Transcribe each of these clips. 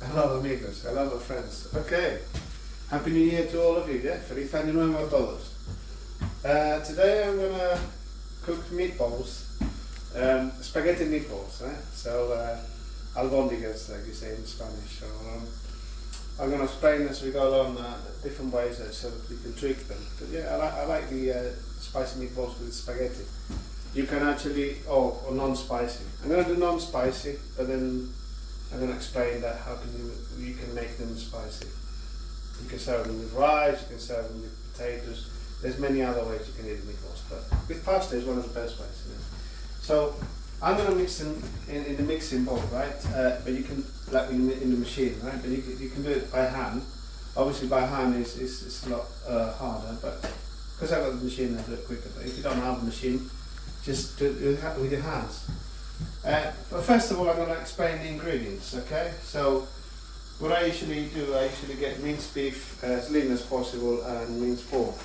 Hello amigos, hello my friends. Okay, Happy New Year to all of you, yeah? Feliz Año Nuevo a todos. Today I'm gonna cook meatballs, spaghetti meatballs, eh? So, albóndigas, like you say in Spanish. So, I'm gonna explain as we go along different ways so that we can tweak them. But yeah, I like the spicy meatballs with spaghetti. You can actually, or non-spicy. I'm gonna do non-spicy, but then I'm going to explain that how can you can make them spicy. You can serve them with rice, you can serve them with potatoes. There's many other ways you can eat meatballs, but with pasta is one of the best ways. You know? So I'm going to mix them in the mixing bowl, right? But you can, like in the machine, right? But you can do it by hand. Obviously by hand is a lot harder, but because I've got the machine I do it quicker. But if you don't have a machine, just do it with your hands. But first of all I'm going to explain the ingredients, okay? So what I usually do, I usually get minced beef as lean as possible and minced pork.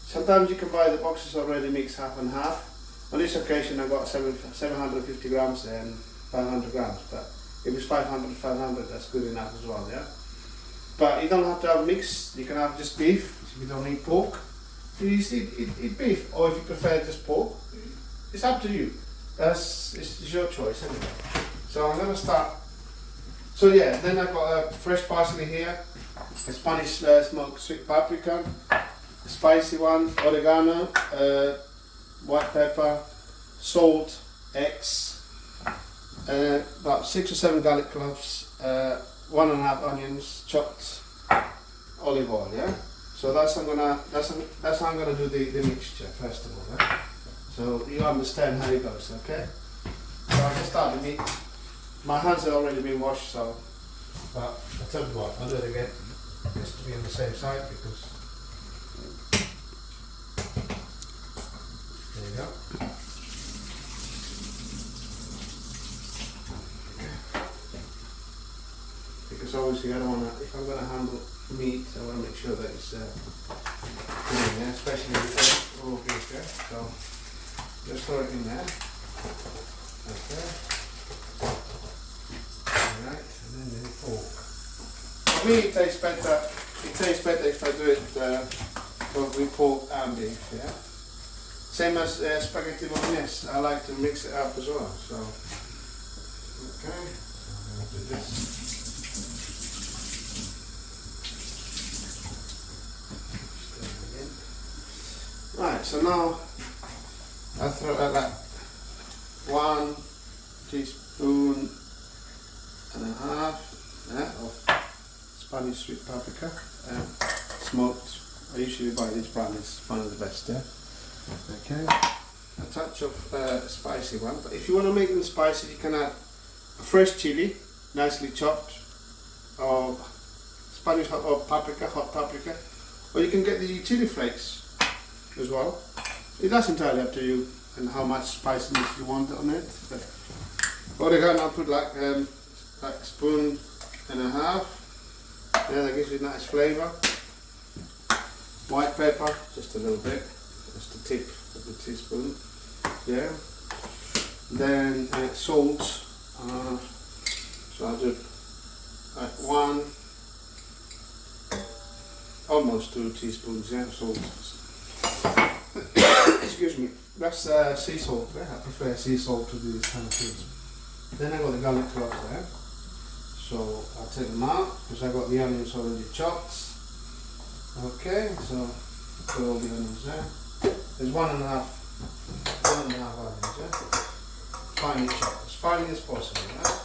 Sometimes you can buy the boxes already mixed half and half. On this occasion I got 750 grams there and 500 grams, but if it's 500, that's good enough as well, yeah? But you don't have to have mixed, you can have just beef, if you don't eat pork. You eat beef, or if you prefer just pork, it's up to you. It's your choice anyway. So I'm going to start. So yeah, then I've got a fresh parsley here, a Spanish smoked sweet paprika, a spicy one, oregano, white pepper, salt, eggs, about 6 or 7 garlic cloves, 1.5 onions, chopped, olive oil. Yeah. So that's how I'm gonna do the mixture first of all. Yeah? So you understand how it goes, okay? So I'll just start the meat. My hands have already been washed, so, but I'll tell you what, I'll do it again, just to be on the same side, because, there you go. Because obviously I don't want to, if I'm going to handle meat, I want to make sure that it's clean, yeah? Especially with raw beef, yeah? So, just throw it in there. Okay. Alright, and then the pork. For me it tastes better if I do it both with pork and beef, yeah? Same as spaghetti bolognese, I like to mix it up as well, so. Okay, so I'm going to do this. Right, so now I throw like 1 teaspoon and a half of Spanish sweet paprika, smoked. I usually buy this brand, it's one of the best, yeah. Okay, a touch of spicy one, but if you want to make them spicy, you can add a fresh chili, nicely chopped, or Spanish hot paprika, or you can get the chili flakes as well. That's entirely up to you and how much spiciness you want on it. But oregano I'll put like a spoon and a half. Yeah, that gives you a nice flavour. White pepper, just a little bit, just a tip of the teaspoon. Yeah. Then salt. So I'll do like almost 2 teaspoons. Yeah, salt. Excuse me, that's sea salt. Yeah? I prefer sea salt to do this kind of things. Then I got the garlic cloves there, so I'll take them out because I got the onions already chopped. Okay, so put all the onions there. There's 1.5 onions, yeah? Finely chopped, as finely as possible. Right?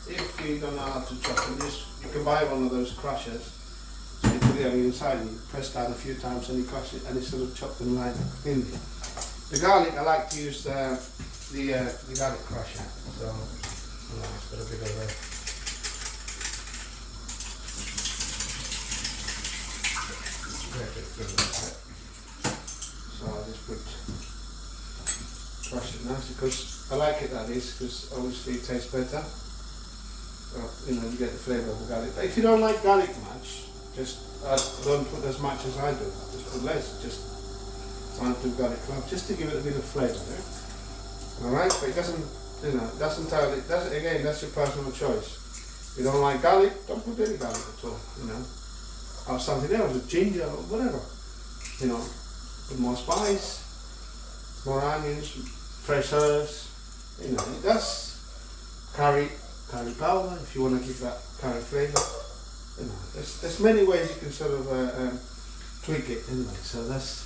If you don't know how to chop them, you can buy one of those crushers. So you put the onion inside and you press down a few times and you crush it and you sort of chop them like thinly. The garlic, I like to use the garlic crusher. So it's got a bit of a so I'll just crush it nice because I like it that is, because obviously it tastes better. Well, you know, you get the flavour of the garlic. But if you don't like garlic much, just don't put as much as I do. Just put less. Just 1 or 2 garlic cloves, just to give it a bit of flavour. Yeah? All right, but it doesn't, you know, that's entirely. Again, that's your personal choice. you don't like garlic, don't put any garlic at all, you know. Or something else, with ginger or whatever, you know. Put more spice, more onions, fresh herbs, you know. That's curry powder if you want to give that curry flavour. You know, there's many ways you can sort of tweak it anyway. So that's,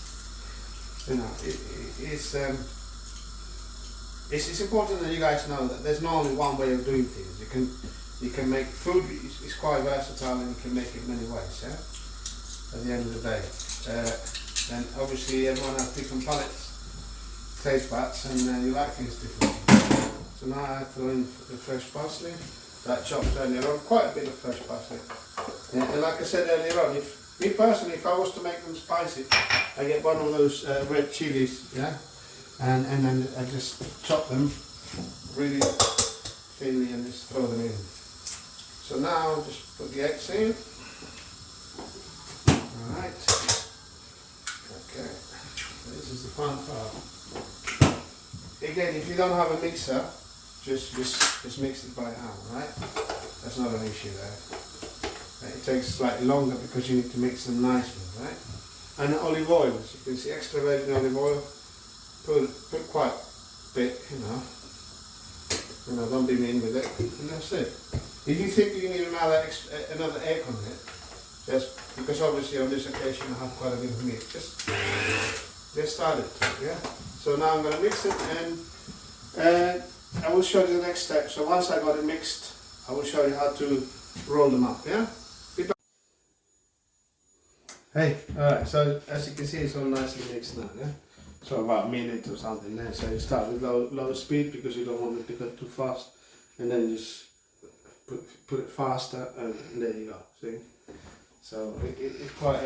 you know, it's important that you guys know that there's not only one way of doing things. You can make food. It's quite versatile, and you can make it many ways. Yeah. At the end of the day, then obviously everyone has different palates, taste buds, and you like things differently. So now I throw in the fresh parsley that chopped earlier on, quite a bit of fresh parsley. Yeah, and like I said earlier on, me personally, if I was to make them spicy, I get one of those red chilies, yeah, and then I just chop them really thinly and just throw them in. So now just put the eggs in. Alright. Okay. This is the fun part. Again, if you don't have a mixer, just mix it by hand, right? That's not an issue there. It takes slightly longer because you need to mix them nicely, right? And olive oil, as you can see, extra virgin olive oil. Put quite a bit, you know, don't be mean with it, and that's it. If you think you need another egg on it, just because obviously on this occasion I have quite a bit of meat, just get started, yeah? So now I'm going to mix it, and I will show you the next step. So once I got it mixed, I will show you how to roll them up, yeah? Be back. Hey, alright, so as you can see it's all nicely mixed now, yeah? So about a minute or something there. So you start with low speed because you don't want it to go too fast, and then just put it faster, and there you go, see? So it's quite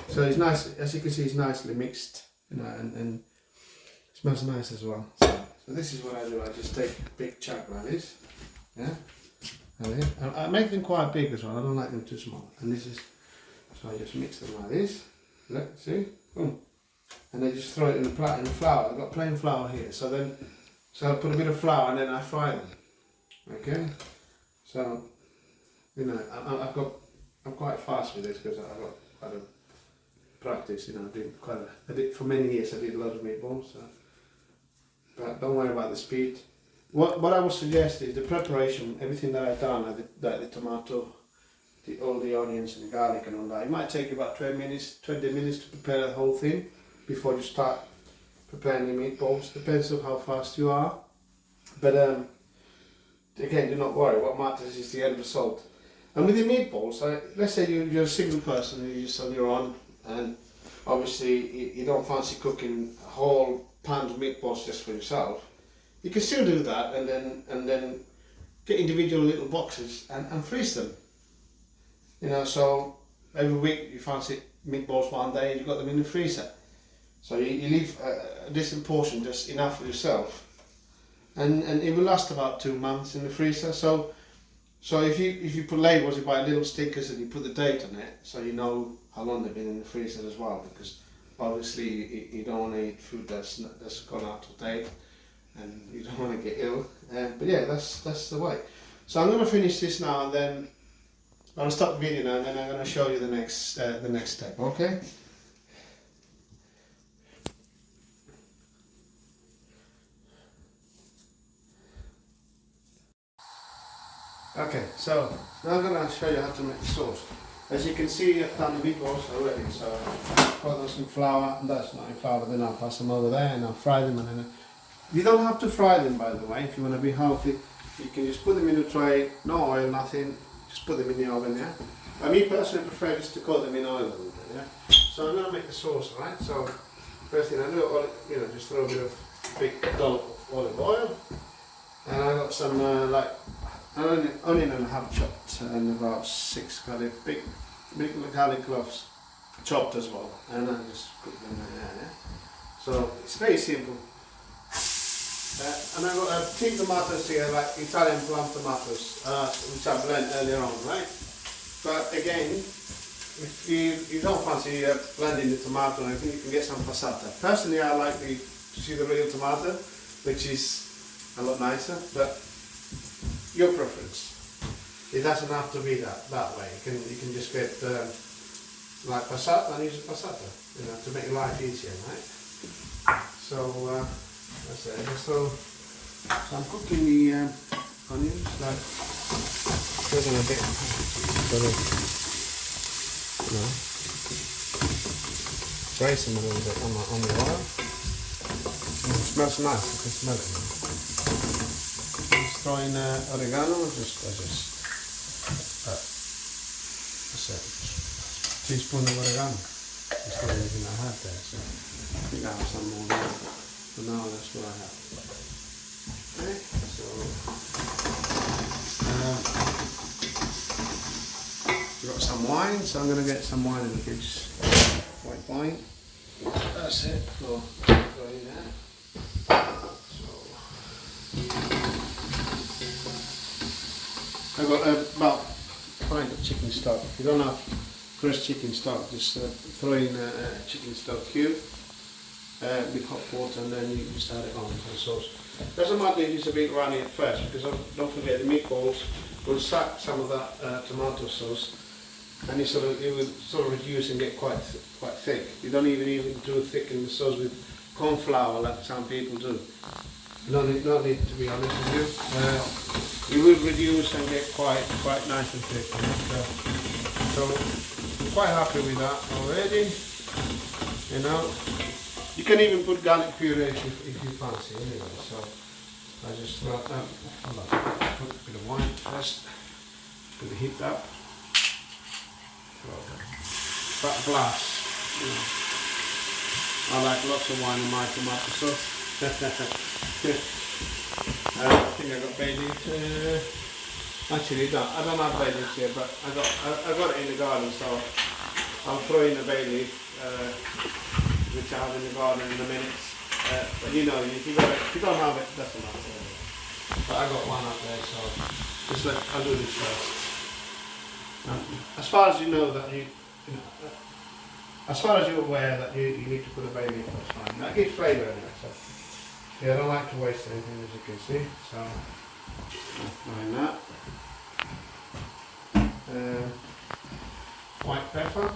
so it's nice, as you can see it's nicely mixed, you know, and it smells nice as well. So this is what I do. I just take a big chunk like this, yeah, and then I make them quite big as well. I don't like them too small. And this is, so I just mix them like this. Look, see, boom, and then just throw it in the flour. I've got plain flour here. So I put a bit of flour and then I fry them. Okay, so you know I'm quite fast with this because I've got quite a practice. You know, I did for many years. I did a lot of meatballs. So. But don't worry about the speed. What I would suggest is the preparation, everything that I've done, like the tomato, all the onions and the garlic and all that. It might take you about 20 minutes to prepare the whole thing before you start preparing your meatballs. Depends on how fast you are. But again, do not worry. What matters is the end result. And with the meatballs, let's say you're a single person, you're just on your own, and obviously you don't fancy cooking a whole pan of meatballs just for yourself. You can still do that, and then get individual little boxes and freeze them. You know, so every week you fancy meatballs one day, you've got them in the freezer. So you leave a decent portion, just enough for yourself, and it will last about 2 months in the freezer. So if you put labels, you buy little stickers and you put the date on it, so you know how long they've been in the freezer as well. Because obviously you don't want to eat food that's gone out of date, and you don't want to get ill. But yeah, that's the way. So I'm going to finish this now, and then I'll stop the video now, and then I'm going to show you the next step. Okay. Okay, so now I'm going to show you how to make the sauce. As you can see, I've done the meatballs already, so I've got on some flour, and that's not in flour, then I'll pass them over there and I'll fry them. And then you don't have to fry them, by the way. If you want to be healthy, you can just put them in a tray, no oil, nothing, just put them in the oven, yeah? But me personally prefer just to coat them in oil a little bit, yeah? So I'm going to make the sauce, right? So first thing I do, just throw a bit of big dollop of olive oil, and I got some an onion and a half chopped, and about 6 big garlic cloves chopped as well, and I just put them in there. Yeah? So it's very simple. And I've got 2 tomatoes here, like Italian plum tomatoes, which I blended earlier on, right? But again, if you don't fancy blending the tomato, I think you can get some passata. Personally, I like to see the real tomato, which is a lot nicer. But your preference. It doesn't have to be that way. You can just get like passata and use passata, you know, to make life easier, right? So that's it. So I'm cooking the onions, like cooking a bit, sort of, you know, braise them a little bit on the oil. And it smells nice. You can smell it. Just throw in oregano, that's it. Teaspoon of oregano. That's the only thing I have there. So I think I have some more there. For now, that's what I have. Okay, so we've got some wine, so I'm going to get some wine in the fridge. White wine. That's it for in there. So I've got about a pint of chicken stock. If you don't have fresh chicken stock, just throw in a chicken stock cube with hot water, and then you just add it on the sauce. Doesn't matter if it's a bit runny at first, because don't forget the meatballs will suck some of that tomato sauce, and it will sort of reduce and get quite thick. You don't even do thicken the sauce with corn flour like some people do. No need to be honest with you. It will reduce and get quite nice and thick. So I'm quite happy with that already. You know, you can even put garlic puree if you fancy anyway. So I just put a bit of wine first. Put the heat up. Fat glass. You know. I like lots of wine in my tomato sauce. I think I got bay leaf. Actually, I don't have bay leaves here, but I got it in the garden, so I'll throw in the bay leaf, which I have in the garden in a minute. But you know, if you don't have it, doesn't matter. But I got one up there, so I'll do this first. As far as you know that as far as you're aware that you need to put a bay leaf, that's fine. That gives flavour anyway. So yeah, I don't like to waste anything, as you can see. So find that. White pepper.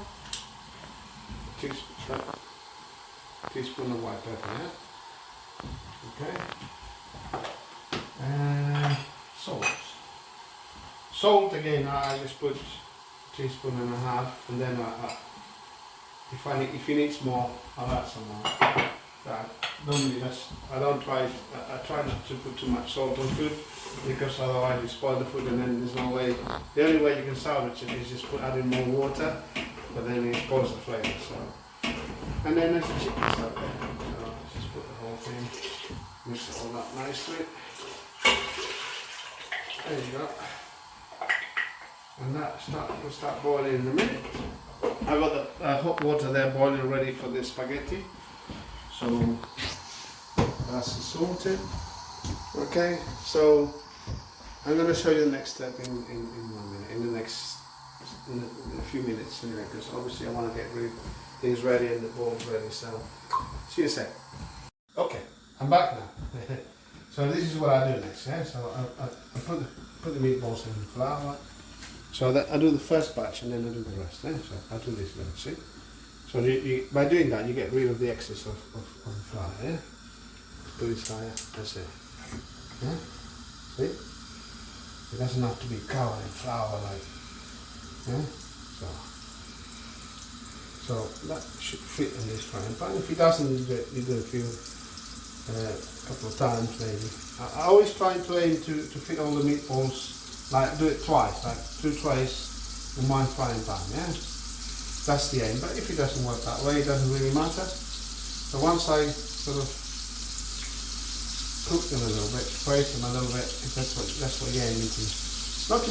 Teaspoon of white pepper, yeah. Okay. Salt. Salt again, I just put a teaspoon and a half, and then if you need more, I'll add some more. Normally I try not to put too much salt on food, because otherwise you spoil the food, and then there's no way. The only way you can salvage it is just add in more water, but then it spoils the flavour. So, and then there's the chicken stuff there. So let's just put the whole thing, mix it all up nicely. There you go. And that will start boiling in a minute. I've got the hot water there boiling ready for the spaghetti. So that's sorted. Okay, so I'm going to show you the next step in 1 minute, in a few minutes anyway, because obviously I want to get things ready and the bowl's ready. So see you in a sec. Okay, I'm back now. So this is what I do next. Yeah? So I put the meatballs in the flour. So I do the first batch and then I do the rest. So I do this now, see? So by doing that, you get rid of the excess of flour. Yeah? Put it higher, that's it. Yeah? See? It doesn't have to be covered in flour like. Yeah? So that should fit in this frying pan. If it doesn't, you do a few, couple of times maybe. I always try to aim to fit all the meatballs. Like do it twice, like 2 trays in one frying pan, yeah? That's the aim, but if it doesn't work that way, it doesn't really matter. So once I sort of cook them a little bit, braise them a little bit, if that's what you're aiming to.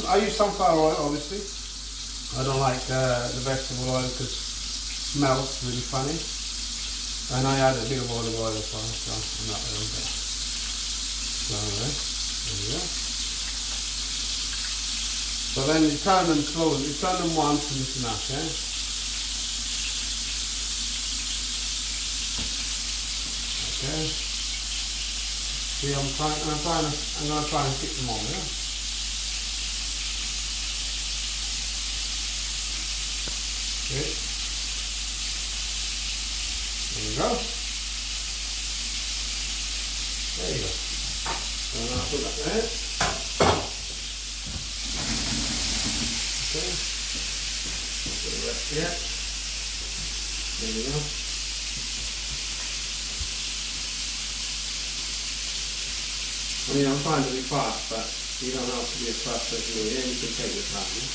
I use sunflower oil, obviously. I don't like the vegetable oil because it smells really funny. And I add a bit of olive oil as well, so on that little bit. So there we go. So then you turn them slowly, you turn them once and it's enough, yeah? Okay. See, I'm gonna try and keep them on, yeah? Okay. There you go. There you go. So now I'll put that there. Okay. Put the rest here. There you go. I mean, I'm trying to be fast, but you don't have to be as fast as me. Yeah, you can take your time. Yeah?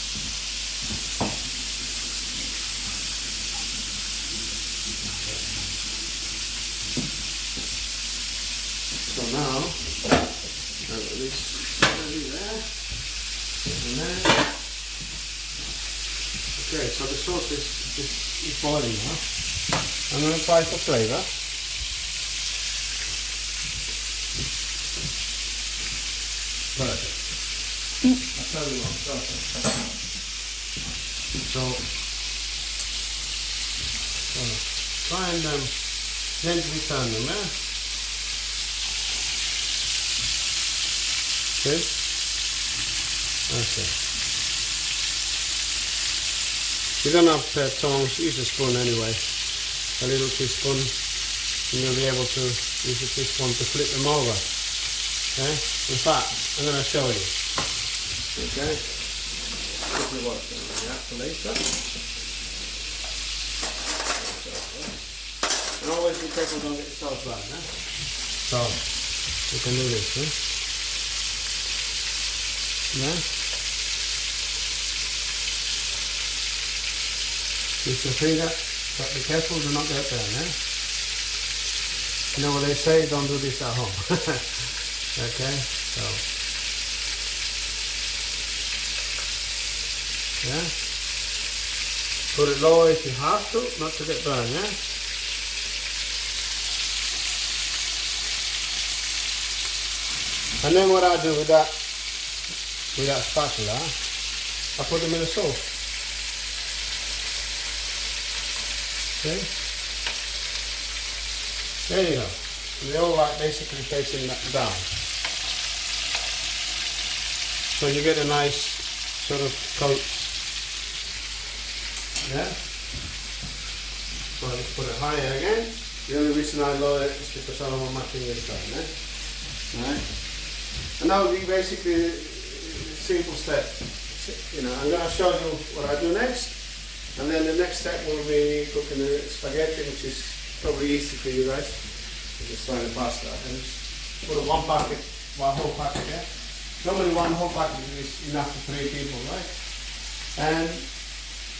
So now, I've got this ready there, and there. Okay, so the sauce is boiling now. I'm going to apply for flavour. Perfect. I'll tell you what, perfect. So try and gently turn them, yeah? Okay? Okay. You don't have tongs, use a spoon anyway. A little teaspoon, and you'll be able to use a teaspoon to flip them over. Okay? In fact, I'm going to show you. Okay? This is what's going to be after later. And always be careful don't get yourself burned, eh? So, you can do this, eh? Yeah? Use your finger, but be careful do not get burned, eh? You know what they say, don't do this at home. Okay, so yeah, put it low if you have to, not to get burned, yeah. And then what I do with that spatula, I put them in the sauce. Okay, there you go. They're all like basically facing down. So you get a nice sort of coat. Yeah? So let's put it higher again. The only reason I lower it is because I don't want my fingers burn. Alright? And that will be basically a simple step. You know, I'm going to show you what I do next. And then the next step will be cooking the spaghetti, which is probably easy for you guys. Just try the pasta and just put one whole packet there. Normally one whole packet is enough for 3 people, right?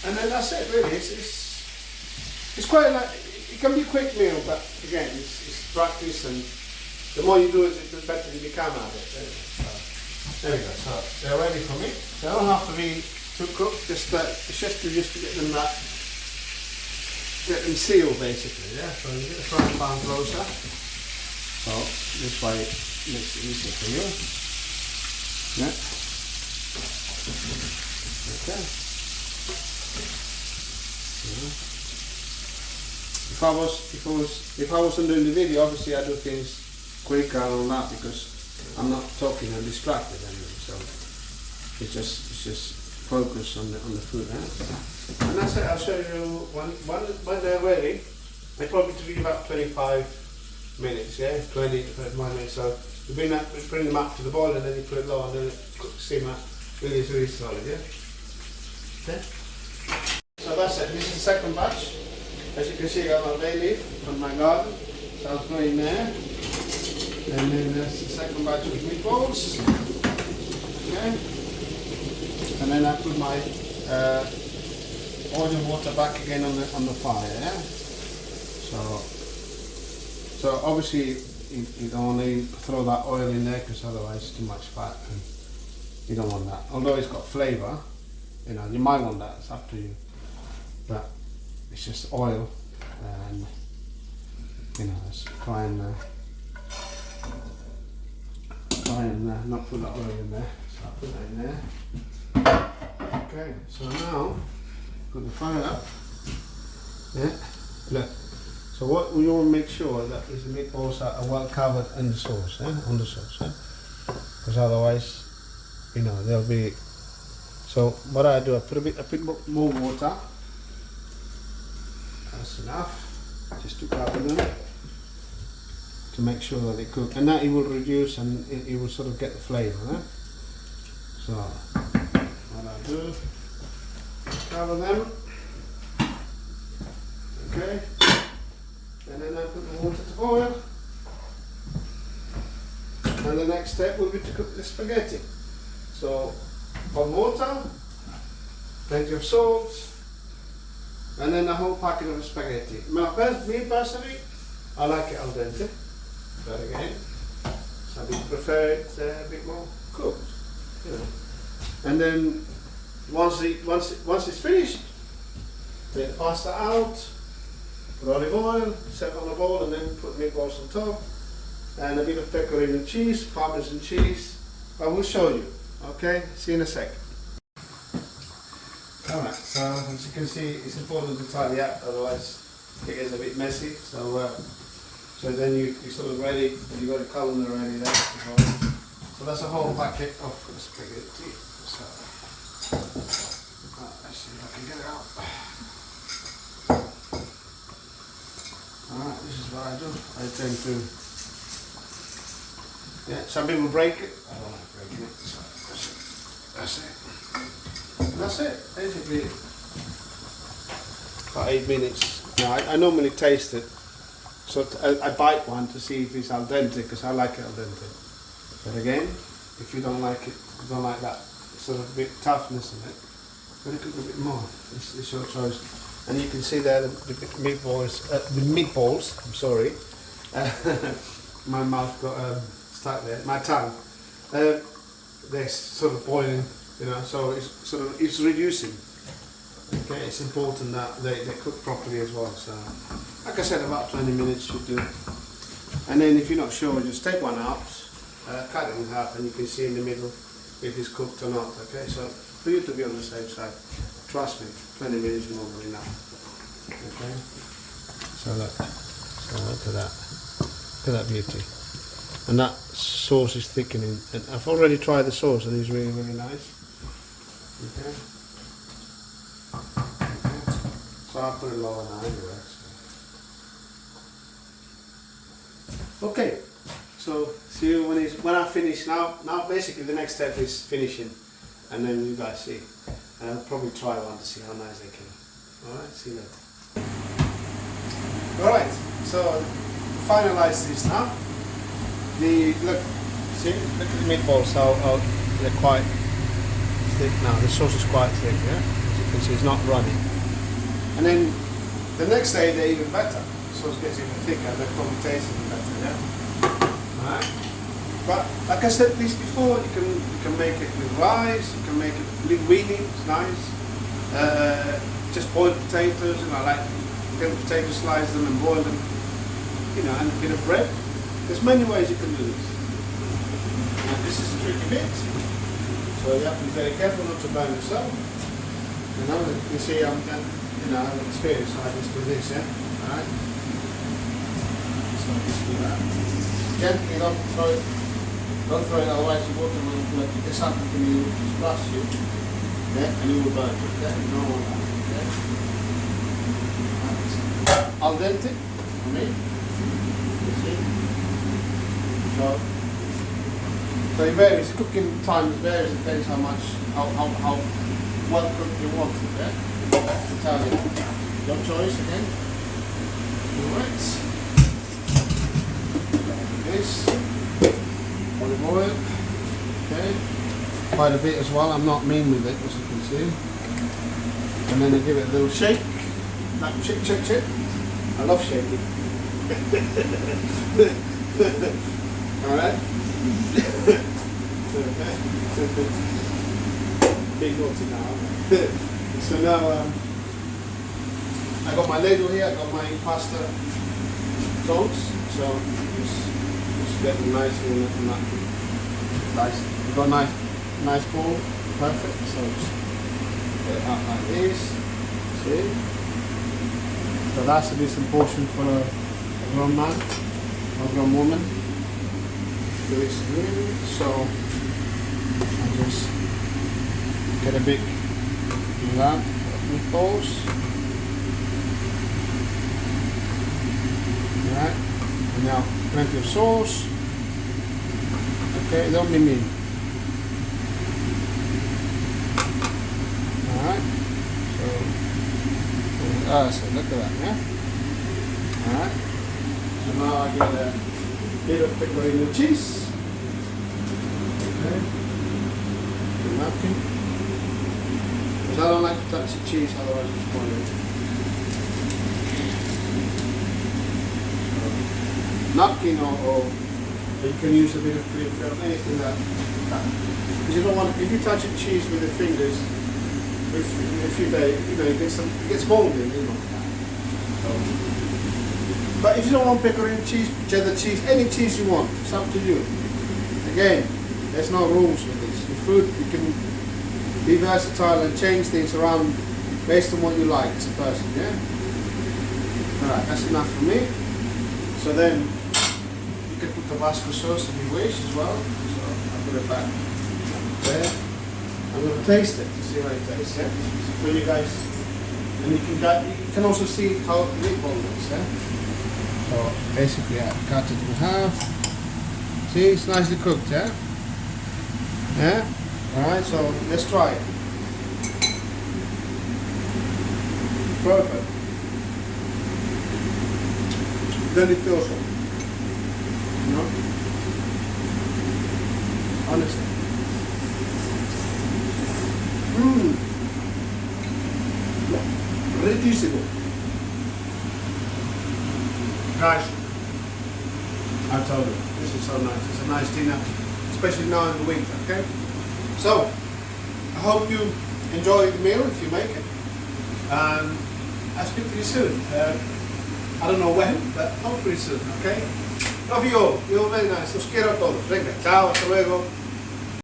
And then that's it really. It's quite like, it can be a quick meal, but again it's practice, and the more you do it, the better you become at it. So, there we go. So they're ready for me. They don't have to be too cooked. It's just to get them get them sealed basically, yeah? So you get the frying pan closer. So this way it makes it easier for you. Yeah. Okay. Yeah. If I wasn't doing the video, obviously I do things quicker and all that because I'm not talking and distracted anyway. So it's just focus on the food, eh? And that's it. I'll show you when they're ready. They probably to be about 25 minutes, yeah, 20 to 25 minutes. So you bring them up to the boil and then you put it low and then it simmer really solid, yeah. Okay. So that's it. This is the second batch. As you can see, I got my bay leaf from my garden. So I'll throw in there. And then there's the second batch of meatballs. Okay. And then I put my oil and water back again on the fire. Yeah? So obviously you don't want to throw that oil in there because otherwise it's too much fat and you don't want that. Although it's got flavour, you know, you might want that. It's up to you. But it's just oil, and you know, let's try and not put that oil in there. So I'll put that in there. Okay, so now put the fire up. Yeah, look. So what we want to make sure that is the meatballs are well covered in the sauce, on the sauce, because otherwise, you know, they'll be. So what I do, I put a bit more water, That's enough. Just to cover them to make sure that they cook, and that it will reduce and it will sort of get the flavour. So what I do, cover them. Okay, and then I put the water to boil. And the next step will be to cook the spaghetti. So hot water, plenty of salt, and then a whole packet of spaghetti. Me personally, I like it al dente, but again, some people prefer it a bit more cooked. You know. And then once it's finished, take the pasta out, put olive oil, set on a bowl, and then put meatballs on top, and a bit of pecorino cheese, parmesan cheese. I will show you. Okay, see you in a sec. Alright, so as you can see, it's important to tidy up, otherwise it gets a bit messy. So then you sort of ready, you got a colander ready there. So that's a whole packet of spaghetti. So let's see if I can get it out. Alright, this is what I do. I tend to, some people break it. I don't like breaking it. So that's it. That's it, basically. About 8 minutes. Now, I normally taste it, so I bite one to see if it's al dente, because I like it al dente. But again, if you don't like it, you don't like that sort of bit toughness in it, then cook a bit more. It's your choice. And you can see there the meatballs. I'm sorry, my mouth got stuck there. My tongue. They're sort of boiling. You know, so it's reducing. Okay, it's important that they cook properly as well. So, like I said, about 20 minutes should do. And then if you're not sure, just take one out, cut it in half, and you can see in the middle if it's cooked or not. Okay, so for you to be on the safe side, trust me, 20 minutes is more than enough. Okay, so look at that, look at that beauty. And that sauce is thickening. And I've already tried the sauce, and it's really, really nice. Okay. So I'll put it lower now anyway. Okay. So see you when I finish now. Now basically the next step is finishing, and then you guys see. And I'll probably try one to see how nice they came. Alright, see you later. Alright, so to finalize this now. Look at the meatballs, how they're quite thick now. The sauce is quite thick, yeah? As you can see, it's not runny. And then the next day they're even better. The sauce gets even thicker, they probably taste even better, yeah? Alright. But like I said this before, you can make it with rice, you can make it with linguine, it's nice. Just boiled potatoes, you know, like get potatoes, slice them and boil them, you know, and a bit of bread. There's many ways you can do this. And this is a tricky bit, so you have to be very careful not to burn yourself. You know, you can see I'm experienced, so I just do this, yeah? Alright? So just do that. Gently, don't throw it, otherwise the water will, if this happens to me, it will just splash you, yeah? And you will burn it, yeah? You don't want that, okay? Al dente, for me. You see? So it varies, the cooking time varies, depends how well cooked you want it, yeah? Italian. Your choice again. Alright. This. Olive oil. Okay. Quite a bit as well, I'm not mean with it, as you can see. And then I give it a little shake. Like shake. I love shaking. Alright? Big naughty now. So now I got my ladle here, I got my pasta tongs, so just get them nicely in that. Nice. You've got a nice bowl, perfect, so just get it out like this. See? So that's a decent portion for a grown man or a grown woman. So I just get a big lump of meatballs. Alright, and now plenty of sauce. Okay, don't be mean. Alright, so look at that, yeah? Alright, so now I get a bit of pecorino cheese. Okay, the napkin. Because I don't like to touch the cheese, otherwise it's spoiling. Napkin or you can use a bit of clean film, anything that. Because you don't want, if you touch the cheese with your fingers, if you it gets moldy, you know. But if you don't want pecorino cheese, cheddar cheese, any cheese you want, it's up to you. Again, there's no rules with this. Your food, you can be versatile and change things around based on what you like as a person, yeah? Alright, that's enough for me. So then, you can put Tabasco sauce if you wish as well. So I'll put it back there. I'm going to taste it to see how it tastes, yeah? So for you guys, and you can also see how the meatball looks, yeah? So basically I cut it in half. See, it's nicely cooked, yeah? Yeah? Alright, so let's try it. Perfect. Delicioso. You know? Honestly. Riquísimo. Guys, I told you, this is so nice. It's a nice dinner, especially now in the winter, okay? So, I hope you enjoy the meal if you make it. And I'll speak to you soon. I don't know when, but hopefully soon, okay? Love you all. You're very nice. Los quiero a todos. Venga, chao, hasta luego.